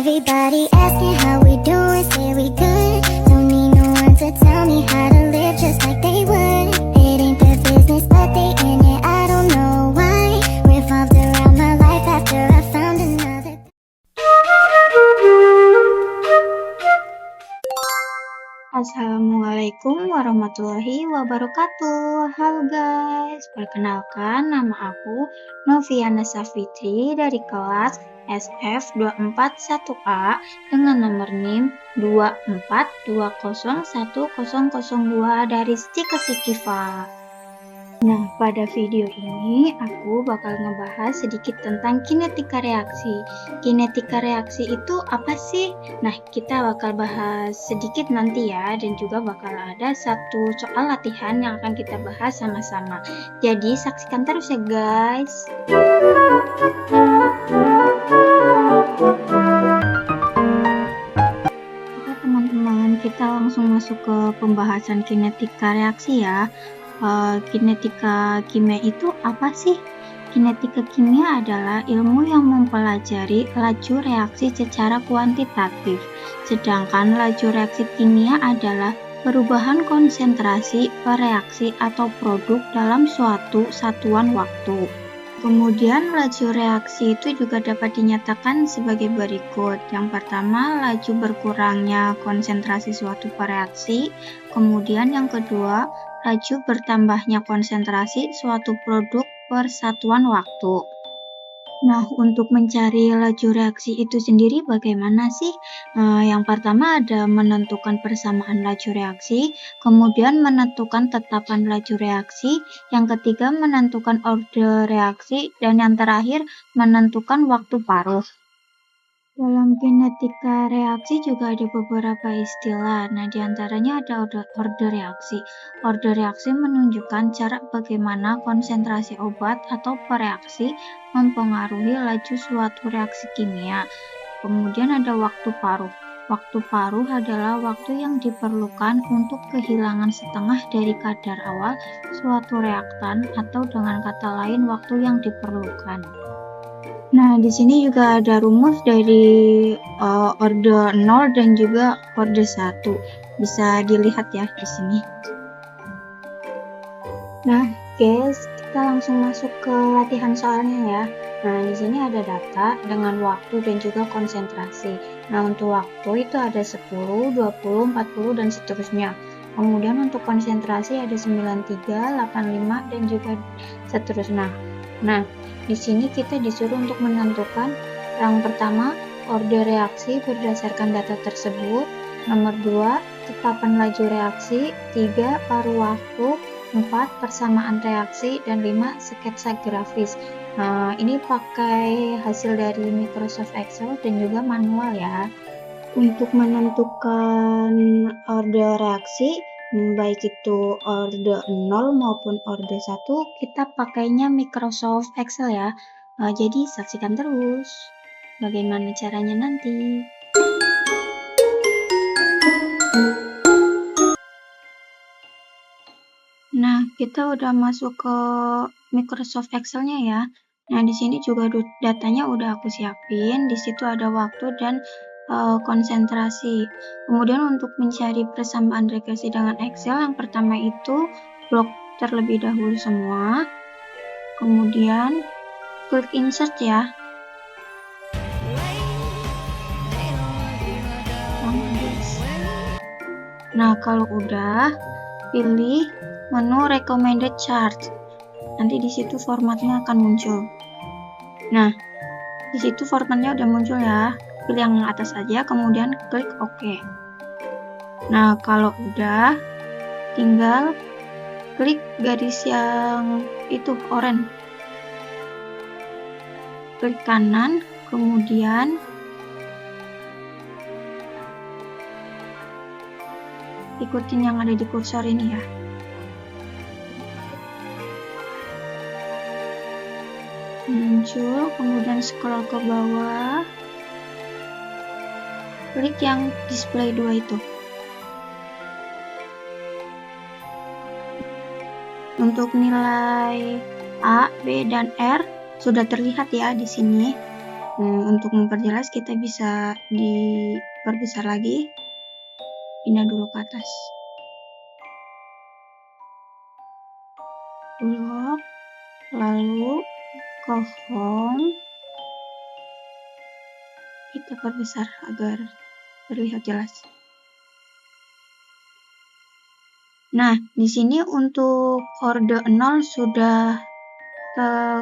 Everybody asking how we doing, say we good. Don't need no one to tell me how to live just like they would. It ain't their business, but they in it, I don't know why. Revolved around my life after I found another. Assalamualaikum warahmatullahi wabarakatuh. Halo guys, perkenalkan nama aku Noviana Safitri dari kelas SF241A dengan nomor NIM 242010002 dari Stika Sikifa. Nah, pada video ini aku bakal ngebahas sedikit tentang kinetika reaksi. Kinetika reaksi itu apa sih? Nah, kita bakal bahas sedikit nanti ya, dan juga bakal ada satu soal latihan yang akan kita bahas sama-sama. Jadi, saksikan terus ya guys. Oke teman-teman, kita langsung masuk ke pembahasan kinetika reaksi ya. Kinetika kimia itu apa sih? Kinetika kimia adalah ilmu yang mempelajari laju reaksi secara kuantitatif, sedangkan laju reaksi kimia adalah perubahan konsentrasi per reaksi atau produk dalam suatu satuan waktu. Kemudian laju reaksi itu juga dapat dinyatakan sebagai berikut. Yang pertama, laju berkurangnya konsentrasi suatu reaksi. Kemudian yang kedua, laju bertambahnya konsentrasi suatu produk per satuan waktu. Nah, untuk mencari laju reaksi itu sendiri bagaimana sih? Yang pertama ada menentukan persamaan laju reaksi, kemudian menentukan tetapan laju reaksi, yang ketiga menentukan orde reaksi, dan yang terakhir menentukan waktu paruh. Dalam kinetika reaksi juga ada beberapa istilah. Nah, diantaranya ada orde reaksi. Orde reaksi menunjukkan cara bagaimana konsentrasi obat atau pereaksi mempengaruhi laju suatu reaksi kimia. Kemudian ada waktu paruh. Waktu paruh adalah waktu yang diperlukan untuk kehilangan setengah dari kadar awal suatu reaktan, atau dengan kata lain waktu yang diperlukan. Nah, di sini juga ada rumus dari orde 0 dan juga orde 1. Bisa dilihat ya di sini. Nah, guys, kita langsung masuk ke latihan soalnya ya. Nah, di sini ada data dengan waktu dan juga konsentrasi. Nah, untuk waktu itu ada 10, 20, 40 dan seterusnya. Kemudian untuk konsentrasi ada 93, 85 dan juga seterusnya. Nah, di sini kita disuruh untuk menentukan yang pertama, orde reaksi berdasarkan data tersebut, nomor 2, tetapan laju reaksi, 3, paruh waktu, 4, persamaan reaksi, dan 5, sketsa grafis. Nah, ini pakai hasil dari Microsoft Excel dan juga manual ya. Untuk menentukan orde reaksi, baik itu orde 0 maupun orde 1, kita pakainya Microsoft Excel ya. Jadi saksikan terus bagaimana caranya nanti. Nah, kita udah masuk ke Microsoft Excel-nya ya. Nah, di sini juga datanya udah aku siapin. Di situ ada waktu dan konsentrasi. Kemudian untuk mencari persamaan regresi dengan Excel, yang pertama itu blok terlebih dahulu semua. Kemudian klik insert ya. Nah, kalau udah, pilih menu recommended chart. Nanti di situ formatnya akan muncul. Nah, di situ formatnya udah muncul ya. Pilih yang atas aja, kemudian klik OK. Nah, kalau udah, tinggal klik garis yang itu oranye. Klik kanan, kemudian ikutin yang ada di kursor ini ya. Muncul, kemudian scroll ke bawah, klik yang display 2 itu. Untuk nilai A, B, dan R sudah terlihat ya di sini. Untuk memperjelas kita bisa diperbesar lagi, pindah dulu ke atas. Blok, lalu ke home, kita perbesar agar terlihat jelas. Nah, di sini untuk kode 0 sudah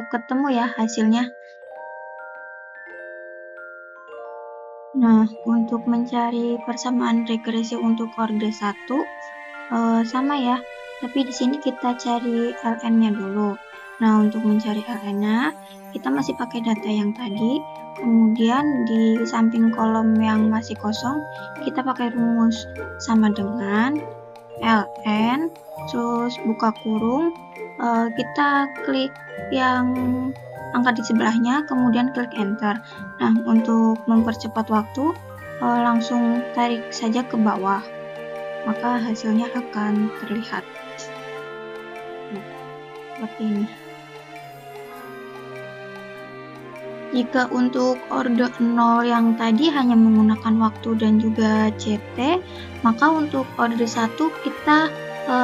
ketemu ya hasilnya. Nah, untuk mencari persamaan regresi untuk kode 1 sama ya, tapi di sini kita cari ln-nya dulu. Nah, untuk mencari ln-nya, kita masih pakai data yang tadi, kemudian di samping kolom yang masih kosong, kita pakai rumus sama dengan ln, terus buka kurung, kita klik yang angka di sebelahnya, kemudian klik enter. Nah, untuk mempercepat waktu, langsung tarik saja ke bawah, maka hasilnya akan terlihat. Nah, seperti ini. Jika untuk orde 0 yang tadi hanya menggunakan waktu dan juga CT, maka untuk orde 1 kita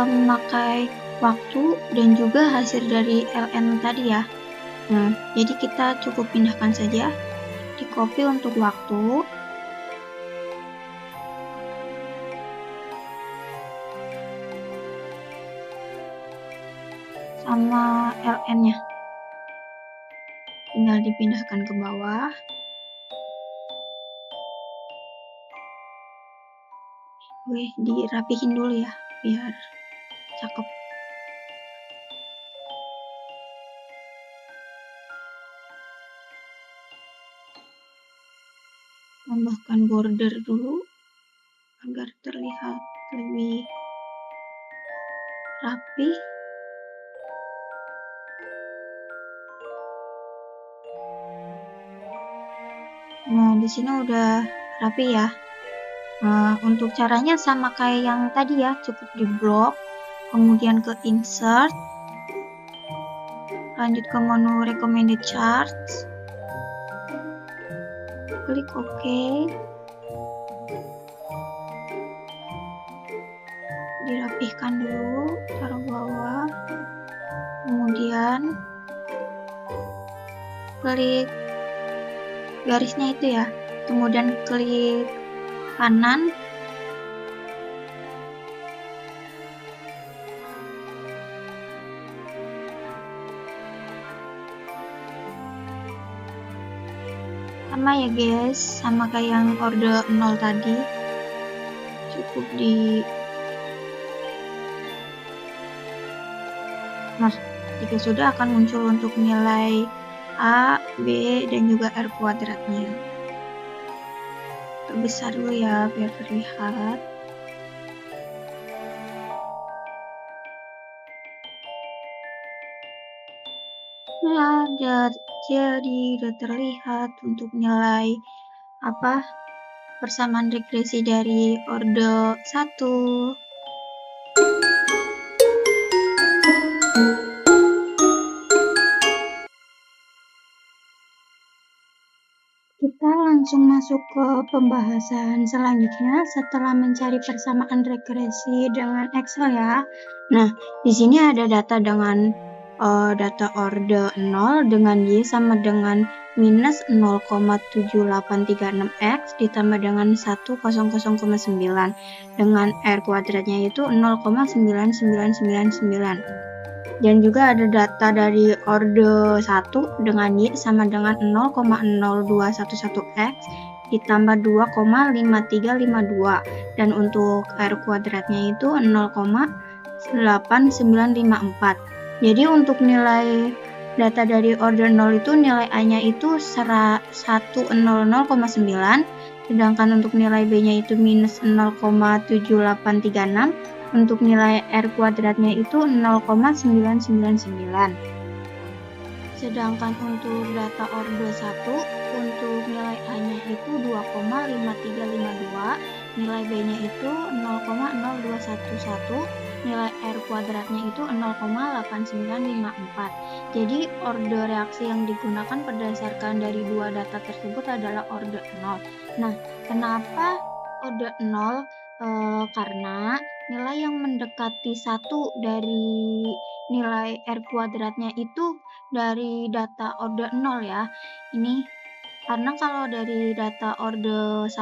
memakai waktu dan juga hasil dari ln tadi ya. Nah, jadi kita cukup pindahkan saja, di copy untuk waktu, sama ln-nya. Tinggal dipindahkan ke bawah. Dirapihin dulu ya, biar cakep. Tambahkan border dulu agar terlihat lebih rapi. Nah, di sini udah rapi ya. Untuk caranya sama kayak yang tadi ya, cukup di blok, kemudian ke insert, lanjut ke menu recommended charts, klik OK, dirapihkan dulu, taruh bawah, kemudian klik garisnya itu ya, kemudian klik kanan, sama ya guys, sama kayak yang orde 0 tadi, cukup di. Nah, jika sudah akan muncul untuk nilai A, B, dan juga R kuadratnya. Perbesar dulu ya biar terlihat. Nah, jadi udah terlihat untuk nilai persamaan regresi dari orde 1. Kita langsung masuk ke pembahasan selanjutnya setelah mencari persamaan regresi dengan Excel ya. Nah, di sini ada data dengan data orde 0 dengan Y sama dengan minus 0,7836X ditambah dengan 100,9 dengan R kuadratnya itu 0,9999. Dan juga ada data dari orde 1 dengan Y sama dengan 0,0211X ditambah 2,5352. Dan untuk R kuadratnya itu 0,8954. Jadi untuk nilai data dari orde 0 itu nilai A-nya itu 100,9, sedangkan untuk nilai B-nya itu minus 0,7836. Untuk nilai R kuadratnya itu 0,999. Sedangkan untuk data orde 1, untuk nilai A-nya itu 2,5352, nilai B-nya itu 0,0211, nilai R kuadratnya itu 0,8954. Jadi orde reaksi yang digunakan berdasarkan dari dua data tersebut adalah orde 0. Nah, kenapa orde 0? Karena nilai yang mendekati 1 dari nilai R kuadratnya itu dari data orde 0 ya. Ini karena kalau dari data orde 1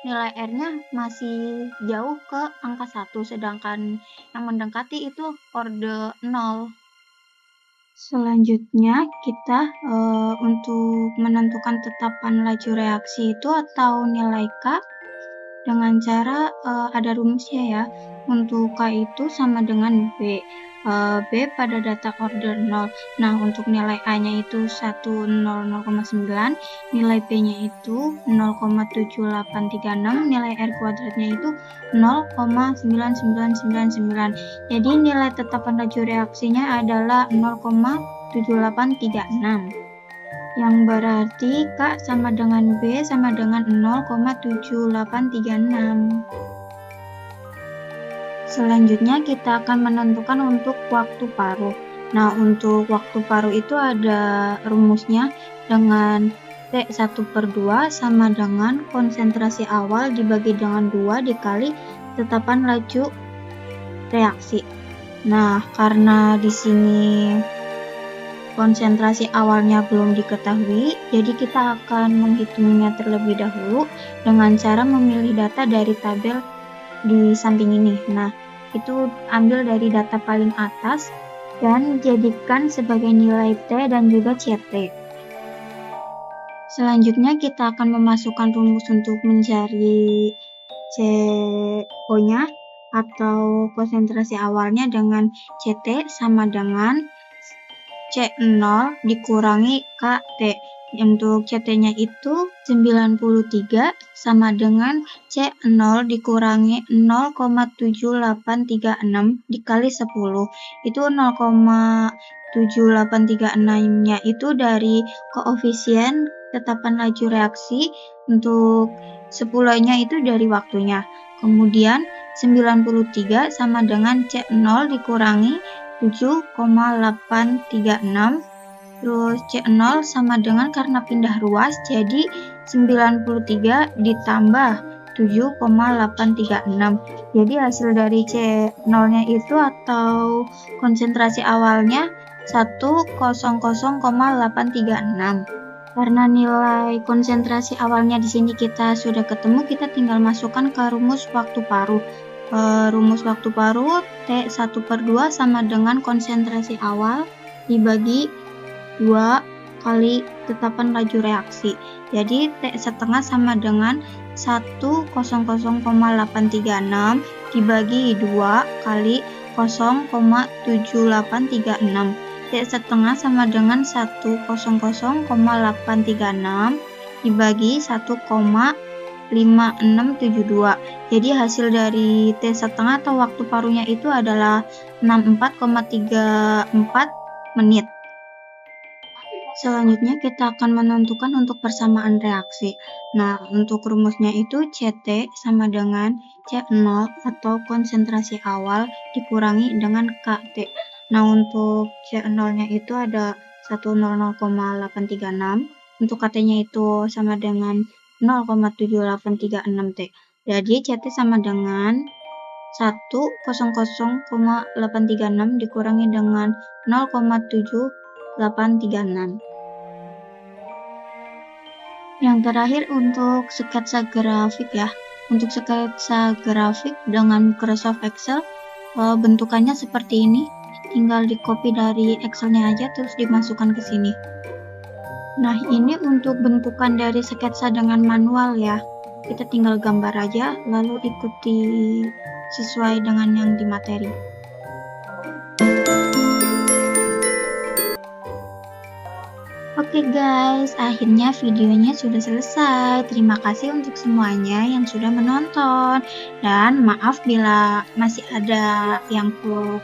nilai R-nya masih jauh ke angka 1, sedangkan yang mendekati itu orde 0. Selanjutnya kita untuk menentukan tetapan laju reaksi itu atau nilai K dengan cara ada rumusnya ya. Untuk K itu sama dengan B. B pada data order 0. Nah, untuk nilai A-nya itu 100,9, nilai B-nya itu 0,7836, nilai R kuadratnya itu 0,9999. Jadi nilai tetapan laju reaksinya adalah 0,7836. Yang berarti K sama dengan B sama dengan 0,7836. Selanjutnya kita akan menentukan untuk waktu paruh. Nah, untuk waktu paruh itu ada rumusnya dengan T1/2 sama dengan konsentrasi awal dibagi dengan 2 dikali tetapan laju reaksi. Nah, karena di sini konsentrasi awalnya belum diketahui, jadi kita akan menghitungnya terlebih dahulu dengan cara memilih data dari tabel di samping ini. Nah, itu ambil dari data paling atas dan jadikan sebagai nilai T dan juga CT. Selanjutnya kita akan memasukkan rumus untuk mencari CO-nya atau konsentrasi awalnya dengan CT sama dengan C0 dikurangi KT. Untuk CT-nya itu 93 sama dengan C0 dikurangi 0,7836 dikali 10. Itu 0,7836-nya itu dari koefisien tetapan laju reaksi, untuk 10-nya itu dari waktunya. Kemudian 93 sama dengan C0 dikurangi 7,836, terus C0 sama dengan karena pindah ruas jadi 93 ditambah 7,836. Jadi hasil dari C0-nya itu atau konsentrasi awalnya 100,836. Karena nilai konsentrasi awalnya di sini kita sudah ketemu, kita tinggal masukkan ke rumus waktu paruh. Rumus waktu paruh T1/2 sama dengan konsentrasi awal dibagi 2 kali tetapan laju reaksi. Jadi T1 sama dengan 100,836 dibagi 2 kali 0,7836. T1 sama dengan 100,836 dibagi 1,5672. Jadi hasil dari T1 atau waktu paruhnya itu adalah 64,34 menit. Selanjutnya kita akan menentukan untuk persamaan reaksi. Nah, untuk rumusnya itu CT sama dengan C0 atau konsentrasi awal dikurangi dengan KT. Nah, untuk C0-nya itu ada 100,836. Untuk KT-nya itu sama dengan 0,7836 T. Jadi CT sama dengan 100,836 dikurangi dengan 0,7836. Yang terakhir untuk sketsa grafik ya. Untuk sketsa grafik dengan Microsoft Excel, bentukannya seperti ini. Tinggal di copy dari Excel-nya aja terus dimasukkan ke sini. Nah, ini untuk bentukan dari sketsa dengan manual ya. Kita tinggal gambar aja lalu ikuti sesuai dengan yang di materi. Oke guys, akhirnya videonya sudah selesai. Terima kasih untuk semuanya yang sudah menonton. Dan maaf bila masih ada yang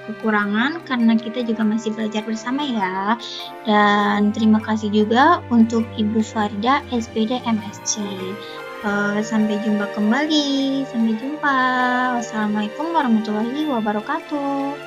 kekurangan karena kita juga masih belajar bersama ya. Dan terima kasih juga untuk Ibu Farida SPD MSc. Sampai jumpa kembali. Sampai jumpa. Wassalamualaikum warahmatullahi wabarakatuh.